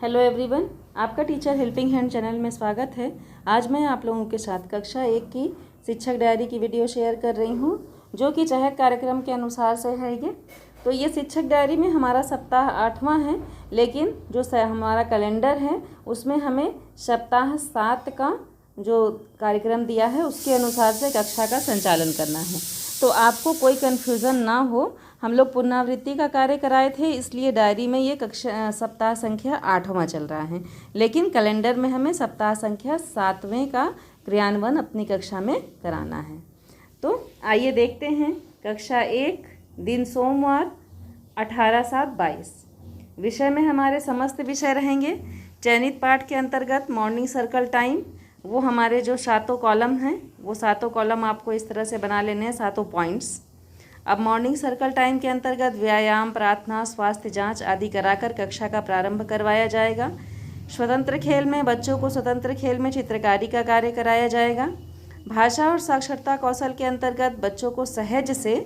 Hello everyone, आपका teacher helping hand channel में स्वागत है। आज मैं आप लोगों के साथ कक्षा 1 की शिक्षक डायरी की वीडियो शेयर कर रही हूँ, जो कि चहक कार्यक्रम के अनुसार से है ये शिक्षक डायरी में हमारा सप्ताह 8वां है, लेकिन जो हमारा कैलेंडर है उसमें हमें सप्ताह 7 का जो कार्यक्रम दिया है उसके अनुसार से कक्षा का संचालन करना है। तो आपको कोई कन्फ्यूज़न ना हो, हम लोग पुनरावृत्ति का कार्य कराए थे, इसलिए डायरी में ये कक्षा सप्ताह संख्या 8वां चल रहा है, लेकिन कैलेंडर में हमें सप्ताह संख्या 7वें का क्रियान्वयन अपनी कक्षा में कराना है। तो आइए देखते हैं। कक्षा 1, दिन सोमवार, 18/7/22। विषय में हमारे समस्त विषय रहेंगे। चयनित पाठ के अंतर्गत मॉर्निंग सर्कल टाइम, वो हमारे जो 7 कॉलम हैं, वो 7 कॉलम आपको इस तरह से बना लेने हैं, 7 पॉइंट्स। अब मॉर्निंग सर्कल टाइम के अंतर्गत व्यायाम, प्रार्थना, स्वास्थ्य जांच आदि कराकर कक्षा का प्रारंभ करवाया जाएगा। स्वतंत्र खेल में बच्चों को स्वतंत्र खेल में चित्रकारी का कार्य कराया जाएगा। भाषा और साक्षरता कौशल के अंतर्गत बच्चों को सहज से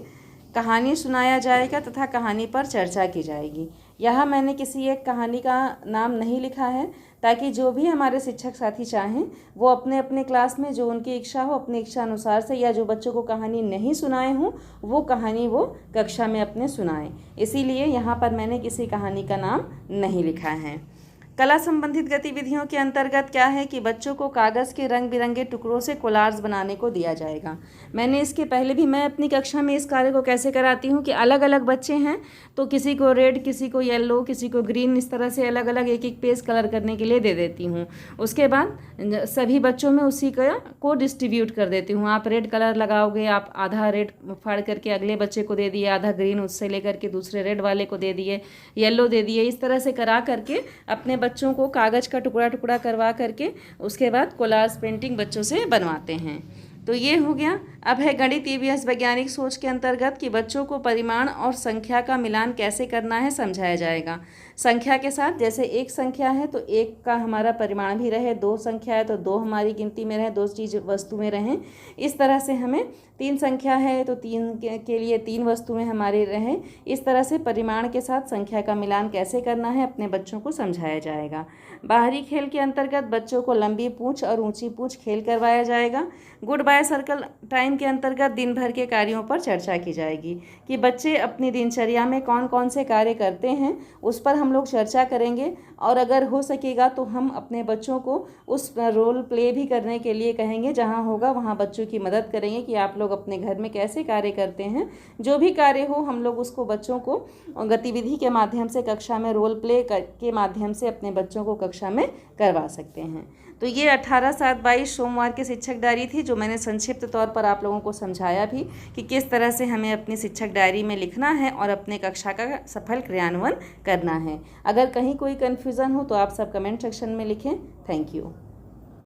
कहानी सुनाया जाएगा तथा कहानी पर चर्चा की जाएगी। यहाँ मैंने किसी एक कहानी का नाम नहीं लिखा है, ताकि जो भी हमारे शिक्षक साथी चाहें वो अपने अपने क्लास में जो उनकी इच्छा हो, अपनी इच्छा अनुसार से, या जो बच्चों को कहानी नहीं सुनाए हों वो कहानी वो कक्षा में अपने सुनाएं। इसीलिए यहाँ पर मैंने किसी कहानी का नाम नहीं लिखा है। कला संबंधित गतिविधियों के अंतर्गत क्या है कि बच्चों को कागज़ के रंग बिरंगे टुकड़ों से कोलार्स बनाने को दिया जाएगा। मैंने इसके पहले भी मैं अपनी कक्षा में इस कार्य को कैसे कराती हूँ कि अलग अलग बच्चे हैं तो किसी को रेड, किसी को येलो, किसी को ग्रीन, इस तरह से अलग अलग एक एक पेज कलर करने के लिए दे देती हूँ। उसके बाद सभी बच्चों में उसी को डिस्ट्रीब्यूट कर देती हूँ। आप रेड कलर लगाओगे, आप आधा रेड फाड़ करके अगले बच्चे को दे दिए, आधा ग्रीन उससे लेकर के दूसरे रेड वाले को दे दिए, येलो दे दिए। इस तरह से करा करके अपने बच्चों को कागज़ का टुकड़ा टुकड़ा करवा करके उसके बाद कोलाज पेंटिंग बच्चों से बनवाते हैं। तो ये हो गया। अब है गणित ईवीएस वैज्ञानिक सोच के अंतर्गत कि बच्चों को परिमाण और संख्या का मिलान कैसे करना है समझाया जाएगा। संख्या के साथ, जैसे एक संख्या है तो एक का हमारा परिमाण भी रहे, 2 संख्या है तो 2 हमारी गिनती में रहे, 2 चीज़ वस्तु में रहें। इस तरह से हमें 3 संख्या है तो 3 के लिए 3 वस्तुएं हमारी रहें। इस तरह से परिमाण के साथ संख्या का मिलान कैसे करना है अपने बच्चों को समझाया जाएगा। बाहरी खेल के अंतर्गत बच्चों को लंबी पूंछ और ऊंची पूंछ खेल करवाया जाएगा। गुड बाय सर्कल टाइम के अंतर्गत दिन भर के कार्यों पर चर्चा की जाएगी कि बच्चे अपनी दिनचर्या में कौन कौन से कार्य करते हैं, उस पर हम लोग चर्चा करेंगे। और अगर हो सकेगा तो हम अपने बच्चों को उस रोल प्ले भी करने के लिए कहेंगे, जहां होगा वहां बच्चों की मदद करेंगे कि आप लोग अपने घर में कैसे कार्य करते हैं। जो भी कार्य हो हम लोग उसको बच्चों को गतिविधि के माध्यम से, कक्षा में रोल प्ले के माध्यम से अपने बच्चों को कक्षा में करवा सकते हैं। तो ये 18/7/22 सोमवार की शिक्षक डायरी थी, जो मैंने संक्षिप्त तौर पर आप लोगों को समझाया भी कि किस तरह से हमें अपनी शिक्षक डायरी में लिखना है और अपने कक्षा का सफल क्रियान्वयन करना है। अगर कहीं कोई कन्फ्यूज़न हो तो आप सब कमेंट सेक्शन में लिखें। Thank you.